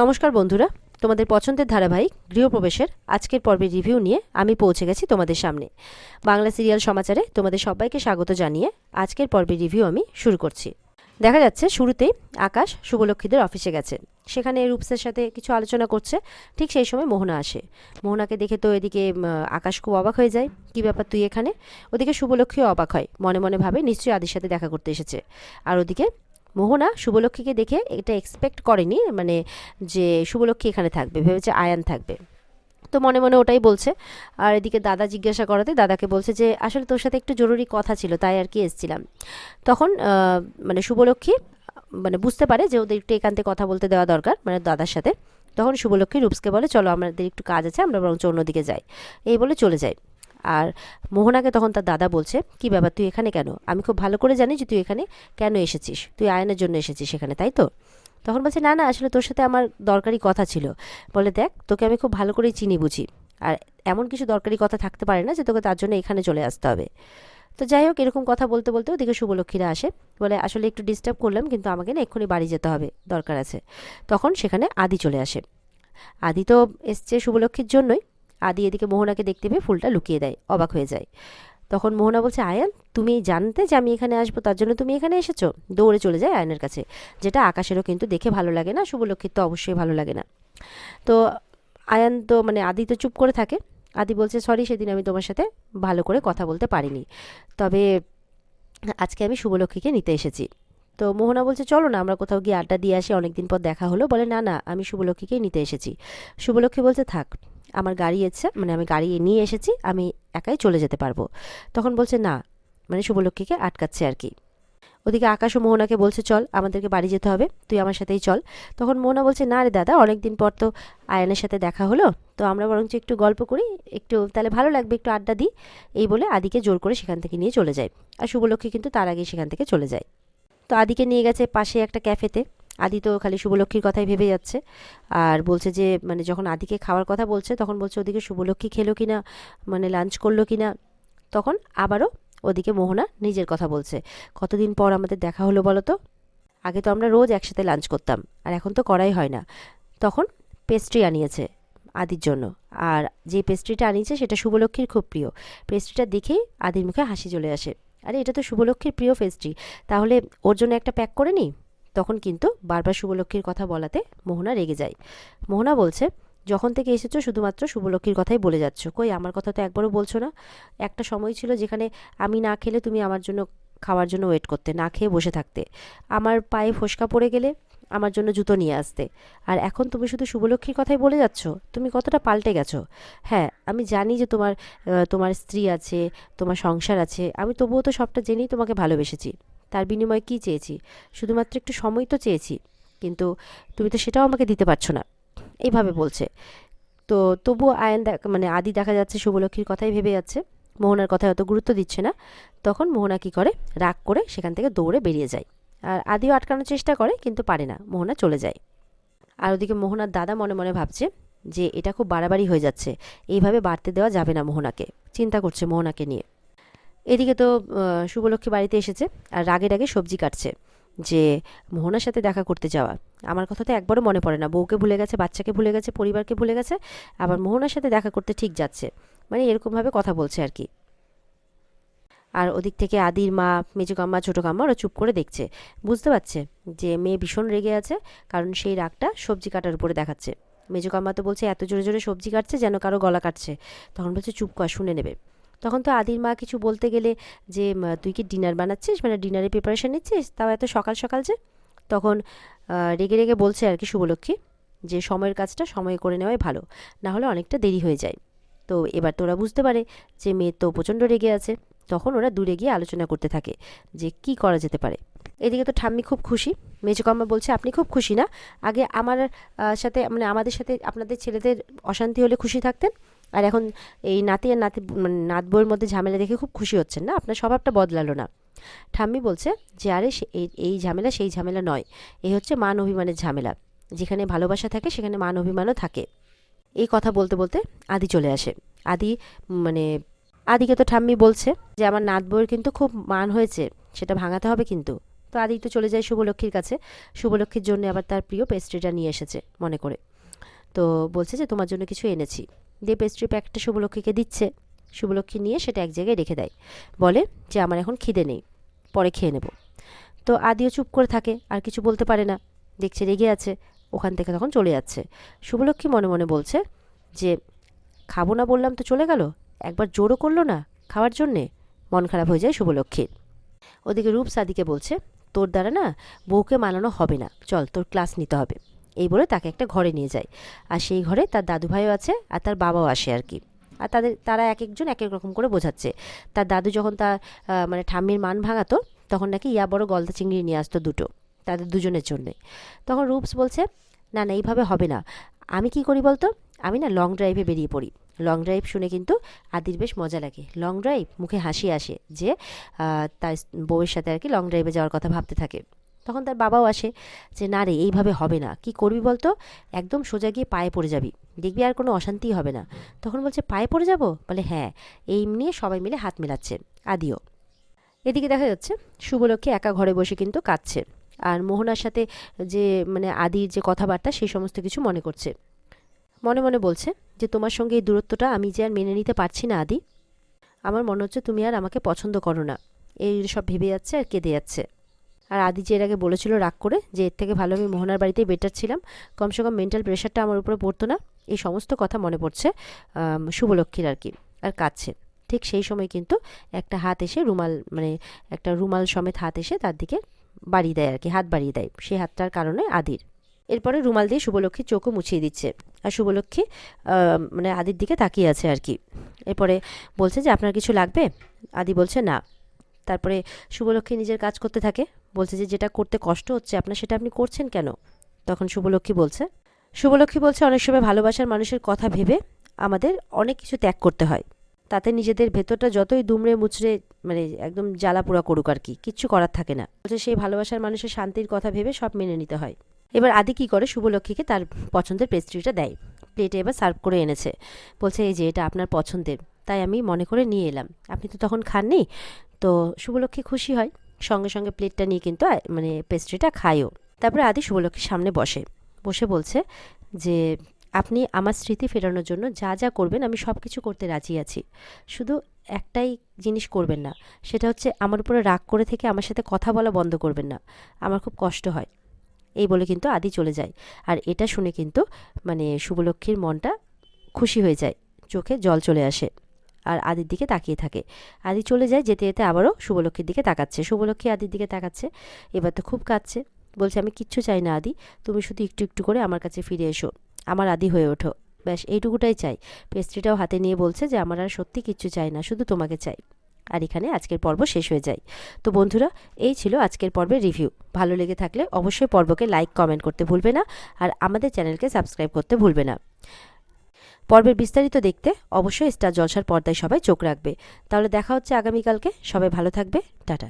নমস্কার বন্ধুরা, তোমাদের পছন্দের ধারাবাহিক গৃহপ্রবেশের আজকের পর্বের রিভিউ নিয়ে আমি পৌঁছে গেছি তোমাদের সামনে। বাংলা সিরিয়াল সমাচারে তোমাদের সবাইকে স্বাগত জানিয়ে আজকের পর্বের রিভিউ আমি শুরু করছি। দেখা যাচ্ছে শুরুতেই আকাশ শুভলক্ষ্মীদের অফিসে গেছে, সেখানে রূপসের সাথে কিছু আলোচনা করছে। ঠিক সেই সময় মোহনা আসে। মোহনাকে দেখে তো এদিকে আকাশ খুব অবাক হয়ে যায়, কি ব্যাপার তুই এখানে। ওদিকে শুভলক্ষ্মীও অবাক হয়, মনে মনে ভাবে নিশ্চয়ই আদির সাথে দেখা করতে এসেছে। আর ওদিকে মোহনা শুভলক্ষ্মীকে দেখে এটা এক্সপেক্ট করেনি, মানে যে শুভলক্ষ্মী এখানে থাকবে, ভেবেছে আয়ান থাকবে, তো মনে মনে ওটাই বলছে। আর এদিকে দাদা জিজ্ঞাসা করাতে দাদাকে বলছে যে আসলে তোর সাথে একটু জরুরি কথা ছিল, তাই আর কি এসেছিলাম। তখন মানে শুভলক্ষ্মী মানে বুঝতে পারে যে ওদের একটু একান্তে কথা বলতে দেওয়া দরকার, মানে দাদার সাথে। তখন শুভলক্ষ্মী রূপসকে বলে, চলো আমাদের একটু কাজ আছে, আমরা বরঞ্চ অন্যদিকে যাই, এই বলে চলে যায়। আর মোহনাকে তখন তার দাদা বলছে, কি ব্যাপার তুই এখানে কেন? আমি খুব ভালো করে জানি যে তুই এখানে কেন এসেছিস, তুই আয়নের জন্য এসেছিস এখানে, তাই তো? তখন বলছে, না না, আসলে তোর সাথে আমার দরকারি কথা ছিল। বলে, দেখ তোকে আমি খুব ভালো করেই চিনি বুঝি, আর এমন কিছু দরকারি কথা থাকতে পারে না যে তোকে তার জন্য এখানে চলে আসতে হবে। তো যাই হোক, এরকম কথা বলতে বলতে ওদিকে শুভলক্ষ্মীরা আসে। বলে, আসলে একটু ডিস্টার্ব করলাম, কিন্তু আমাকে না এক্ষুনি বাড়ি যেতে হবে, দরকার আছে। তখন সেখানে আদি চলে আসে। আদি তো এসছে শুভলক্ষ্মীর জন্যই। আদি এদিকে মোহনাকে দেখতে পেয়ে ফুলটা লুকিয়ে দেয়, অবাক হয়ে যায়। তখন মোহনা বলছে, আয়ান তুমি জানতে যে আমি এখানে আসবো, তার জন্য তুমি এখানে এসেছো? দৌড়ে চলে যায় আয়নের কাছে, যেটা আকাশেরও কিন্তু দেখে ভালো লাগে না, শুভলক্ষ্মীর তো অবশ্যই ভালো লাগে না। তো আয়ান তো মানে আদি তো চুপ করে থাকে। আদি বলছে, সরি, সেদিন আমি তোমার সাথে ভালো করে কথা বলতে পারিনি, তবে আজকে আমি শুভলক্ষ্মীকে নিতে এসেছি। তো মোহনা বলছে, চলো না আমরা কোথাও গিয়ে আড্ডা দিয়ে আসি, অনেকদিন পর দেখা হলো। বলে, না না, আমি শুভলক্ষ্মীকেই নিতে এসেছি। শুভলক্ষ্মী বলছে, থাক, আমার গাড়ি এসেছে, মানে আমি গাড়ি নিয়ে এসেছি, আমি একাই চলে যেতে পারবো। তখন বলছে, না, মানে শুভলক্ষ্মীকে আটকাচ্ছে আর কি। ওদিকে আকাশ ও মোহনাকে বলছে, চল আমাদেরকে বাড়ি যেতে হবে, তুই আমার সাথেই চল। তখন মোহনা বলছে, না রে দাদা, অনেকদিন পর তো আয়নের সাথে দেখা হলো, তো আমরা বরঞ্চ একটু গল্প করি, একটু তাহলে ভালো লাগবে, একটু আড্ডা দিই, এই বলে আদিকে জোর করে সেখান থেকে নিয়ে চলে যায়। আর শুভলক্ষ্মী কিন্তু তার আগেই সেখান থেকে চলে যায়। তো আদিকে নিয়ে গেছে পাশে একটা ক্যাফেতে। আদি তো খালি শুভলক্ষ্মীর কথাই ভেবে যাচ্ছে, আর বলছে যে মানে যখন আদিকে খাওয়ার কথা বলছে তখন বলছে ওদিকে শুভলক্ষ্মী খেলো কিনা, মানে লাঞ্চ করলো কিনা। তখন আবারও ওদিকে মোহনা নিজের কথা বলছে, কতদিন পর আমাদের দেখা হলো বলো তো, আগে তো আমরা রোজ একসাথে লাঞ্চ করতাম, আর এখন তো করাই হয় না। তখন পেস্ট্রি আনিয়েছে আদির জন্য, আর যে পেস্ট্রিটা আনিয়েছে সেটা শুভলক্ষ্মীর খুব প্রিয়। পেস্ট্রিটা দেখেই আদির মুখে হাসি চলে আসে। আরে এটা তো শুভলক্ষ্মীর প্রিয় পেস্ট্রি, তাহলে ওর জন্য একটা প্যাক করে নিই। তখন কিন্তু বারবার শুভলক্ষ্মীর কথা বলাতে মোহনা রেগে যায়। মোহনা বলছে, যখন থেকে এসেছো শুধুমাত্র শুভলক্ষ্মীর কথাই বলে যাচ্ছ, কই আমার কথা তো একবারও বলছো না। একটা সময় ছিল যেখানে আমি না খেলে তুমি আমার জন্য খাওয়ার জন্য ওয়েট করতে, না খেয়ে বসে থাকতে, আমার পায়ে ফোসকা পড়ে গেলে আমার জন্য জুতো নিয়ে আসতে, আর এখন তুমি শুধু শুভলক্ষ্মীর কথাই বলে যাচ্ছ। তুমি কতটা পাল্টে গেছো। হ্যাঁ, আমি জানি যে তোমার স্ত্রী আছে, তোমার সংসার আছে, আমি তবুও তো সবটা জেনেই তোমাকে ভালোবেসেছি। তার বিনিময়ে কী চেয়েছি? শুধুমাত্র একটু সময় তো চেয়েছি, কিন্তু তুমি তো সেটাও আমাকে দিতে পারছো না, এইভাবে বলছে। তো তবুও মানে আদি দেখা যাচ্ছে শুভলক্ষ্মীর কথাই ভেবে যাচ্ছে, মোহনার কথায় অত গুরুত্ব দিচ্ছে না। তখন মোহনা কি করে, রাগ করে সেখান থেকে দৌড়ে বেরিয়ে যায়। আর আদিও আটকানোর চেষ্টা করে, কিন্তু পারে না, মোহনা চলে যায়। আর ওদিকে মোহনার দাদা মনে মনে ভাবছে যে এটা খুব বাড়াবাড়ি হয়ে যাচ্ছে, এইভাবে বাড়তে দেওয়া যাবে না মোহনাকে, চিন্তা করছে মোহনাকে নিয়ে। এদিকে তো শুভলক্ষ্মী বাড়িতে এসেছে, আর রাগে রাগে সবজি কাটছে, যে মোহনার সাথে দেখা করতে যাওয়া, আমার কথা তো একবারও মনে পড়ে না, বউকে ভুলে গেছে, বাচ্চাকে ভুলে গেছে, পরিবারকে ভুলে গেছে, আবার মোহনার সাথে দেখা করতে ঠিক যাচ্ছে, মানে এরকমভাবে কথা বলছে আর কি। আর ওদিক থেকে আদির মা, মেজো কাম্মা, ছোটো কাম্মা ওরা চুপ করে দেখছে, বুঝতে পারছে যে মেয়ে ভীষণ রেগে আছে, কারণ সেই রাগটা সবজি কাটার উপরে দেখাচ্ছে। মেজো কাম্মা তো বলছে এত জোরে জোরে সবজি কাটছে যেন কারো গলা কাটছে। তখন বলছে, চুপ কর, শুনে নেবে। তখন তো আদির মা কিছু বলতে গেলে যে, তুই কি ডিনার বানাচ্ছিস, মানে ডিনারে প্রিপারেশন নিচ্ছিস, তাও এত সকাল সকাল যে? তখন রেগে রেগে বলছে আর কি শুভলক্ষ্মী, যে সময়ের কাজটা সময়ে করে নেওয়াই ভালো, না হলে অনেকটা দেরি হয়ে যায়। তো এবার তো ওরা বুঝতে পারে যে মেয়ে তো প্রচণ্ড রেগে আছে। তখন ওরা দূরে গিয়ে আলোচনা করতে থাকে যে কি করা যেতে পারে। এদিকে তো ঠাম্মি খুব খুশি। মেজকাম্মা বলছে, আপনি খুব খুশি না? আগে আমার সাথে, মানে আমাদের সাথে আপনাদের ছেলেদের অশান্তি হলে খুশি থাকতেন, আর এখন এই নাতি আর নাতি মানে নাত বউয়ের মধ্যে ঝামেলা দেখে খুব খুশি হচ্ছেন না, আপনার স্বভাবটা বদলালো না। ঠাম্মি বলছে যে, আরে এই ঝামেলা সেই ঝামেলা নয়, এই হচ্ছে মান অভিমানের ঝামেলা, যেখানে ভালোবাসা থাকে সেখানে মান অভিমানও থাকে। এই কথা বলতে বলতে আদি চলে আসে। আদি মানে আদিকে তো ঠাম্মি বলছে যে, আমার নাত বউয়ের কিন্তু খুব মান হয়েছে, সেটা ভাঙাতে হবে কিন্তু, তো আদি তো চলে যায় শুভলক্ষ্মীর কাছে, শুভলক্ষ্মীর জন্য আবার তার প্রিয় পেস্ট্রিটা নিয়ে এসেছে মনে করে। তো বলছে যে তোমার জন্য কিছু এনেছি, দিয়ে পেস্ট্রি প্যাকেটটা শুভলক্ষ্মীকে দিচ্ছে। শুভলক্ষ্মী নিয়ে সেটা এক জায়গায় রেখে দেয়, বলে যে আমার এখন খিদে নেই, পরে খেয়ে নেব। তো আদিও চুপ করে থাকে, আর কিছু বলতে পারে না, দেখছে রেগে আছে, ওখান থেকে তখন চলে যাচ্ছে। শুভলক্ষ্মী মনে মনে বলছে যে খাবো না বললাম তো চলে গেল, একবার জোরও করলো না খাওয়ার জন্যে। মন খারাপ হয়ে যায় শুভলক্ষ্মীর। ওদিকে রূপস আদিকে বলছে তোর দ্বারা না বউকে মানানো হবে না, চল তোর ক্লাস নিতে হবে। এই বলে তাকে একটা ঘরে নিয়ে যায়, আর সেই ঘরে তার দাদু ভাইও আছে আর তার বাবাও আসে আর কি। আর তারা এক একজন এক এক রকম করে বোঝাচ্ছে। তার দাদু যখন তার মানে ঠাম্মির মান ভাঙাতো, তখন নাকি ইয়া বড় গলদা চিংড়ি নিয়ে আসতো দুটো তাদের দুজনের জন্যে। তখন রূপস বলছে না না এইভাবে হবে না, আমি কি করি বলতো, আমি না লং ড্রাইভে বেরিয়ে পড়ি। লং ড্রাইভ শুনে কিন্তু আদির বেশ মজা লাগে। লং ড্রাইভ, মুখে হাসি আসে যে তার বউয়ের সাথে আর কি লং ড্রাইভে যাওয়ার কথা ভাবতে থাকে। তখন তার বাবাও আসে যে না রে এইভাবে হবে না, কি করবি বলতো, একদম সোজা গিয়ে পায়ে পড়ে যাবি, দেখবি আর কোনো অশান্তি হবে না। তখন বলছে পায়ে পড়ে যাব, বলে হ্যাঁ। এই নিয়ে সবাই মিলে হাত মেলাচ্ছে, আদিও। এদিকে দেখা যাচ্ছে শুভলক্ষ্মী একা ঘরে বসে কিন্তু কাঁদছে, আর মোহনার সাথে যে মানে আদির যে কথাবার্তা সেই সমস্ত কিছু মনে করছে। মনে মনে বলছে যে তোমার সঙ্গে এই দূরত্বটা আমি যে আর মেনে নিতে পারছি না আদি, আমার মনে হচ্ছে তুমি আর আমাকে পছন্দ করো না। এই সব ভেবে যাচ্ছে আর কেঁদে যাচ্ছে। আর আদি যে এর আগে বলেছিল রাগ করে যে এর থেকে ভালো আমি মোহনার বাড়িতেই বেটার ছিলাম, কমসে কম মেন্টাল প্রেশারটা আমার উপরে পড়তো না, এই সমস্ত কথা মনে পড়ছে শুভলক্ষ্মীর আর কি, আর কাঁদছে। ঠিক সেই সময় কিন্তু একটা হাত এসে রুমাল, মানে একটা রুমাল সমেত হাত এসে তার দিকে বাড়িয়ে দেয় আর কি, হাত বাড়িয়ে দেয়, সেই হাতটার কারণে আদির। এরপরে রুমাল দিয়ে শুভলক্ষ্মীর চোখও মুছিয়ে দিচ্ছে, আর শুভলক্ষ্মী মানে আদির দিকে তাকিয়ে আছে আর কি। এরপরে বলছে যে আপনার কিছু লাগবে, আদি বলছে না। তারপরে শুভলক্ষ্মী নিজের কাজ করতে থাকে, বলছে যে যেটা করতে কষ্ট হচ্ছে আপনার সেটা আপনি করছেন কেন। তখন শুভলক্ষ্মী বলছে অনেক সময় ভালোবাসার মানুষের কথা ভেবে আমাদের অনেক কিছু ত্যাগ করতে হয়, তাতে নিজেদের ভেতরটা যতই দুমড়ে মুচড়ে মানে একদম জ্বালাপোড়া করুক আর কি, কিচ্ছু করার থাকে না। বলছে সেই ভালোবাসার মানুষের শান্তির কথা ভেবে সব মেনে নিতে হয়। এবার আদি কি করে, শুভলক্ষ্মীকে তার পছন্দের পেস্ট্রিটা দেয়, প্লেটে এবার সার্ভ করে এনেছে। বলছে এই যে এটা আপনার পছন্দের, তাই আমি মনে করে নিয়ে এলাম, আপনি তো তখন খাননি। তো শুভলক্ষ্মী খুশি হয়, সঙ্গে সঙ্গে প্লেটটা নিয়ে কিন্তু মানে পেস্ট্রিটা খায়ও। তারপরে আদি শুভলক্ষ্মীর সামনে বসে বলছে যে আপনি আমার স্মৃতি ফেরানোর জন্য যা যা করবেন আমি সব কিছু করতে রাজি আছি, শুধু একটাই জিনিস করবেন না, সেটা হচ্ছে আমার উপরে রাগ করে থেকে আমার সাথে কথা বলা বন্ধ করবেন না, আমার খুব কষ্ট হয়। এই বলে কিন্তু আদি চলে যায়। আর এটা শুনে কিন্তু মানে শুভলক্ষ্মীর মনটা খুশি হয়ে যায়, চোখে জল চলে আসে, আর আদির দিকে তাকিয়ে থাকে। আদি চলে যায়, যেতে যেতে আবারও শুভলক্ষ্মীর দিকে তাকাচ্ছে, শুভলক্ষ্মী আদির দিকে তাকাচ্ছে। এবার তো খুব কাঁদছে, বলছে আমি কিচ্ছু চাই না আদি, তুমি শুধু একটু একটু করে আমার কাছে ফিরে এসো, আমার আদি হয়ে ওঠো, ব্যাস এইটুকুটাই চাই। পেস্ট্রিটাও হাতে নিয়ে বলছে যে আমার আর সত্যি কিচ্ছু চাই না, শুধু তোমাকে চাই। আর এখানে আজকের পর্ব শেষ হয়ে যায়। তো বন্ধুরা, এই ছিল আজকের পর্বের রিভিউ। ভালো লেগে থাকলে অবশ্যই পর্বকে লাইক কমেন্ট করতে ভুলবে না, আর আমাদের চ্যানেলকে সাবস্ক্রাইব করতে ভুলবে না। পর্বের বিস্তারিত দেখতে অবশ্যই স্টার জলসার পর্দায় সবাই চোখ রাখবে। তাহলে দেখা হচ্ছে আগামীকালকে, সবাই ভালো থাকবে, টাটা।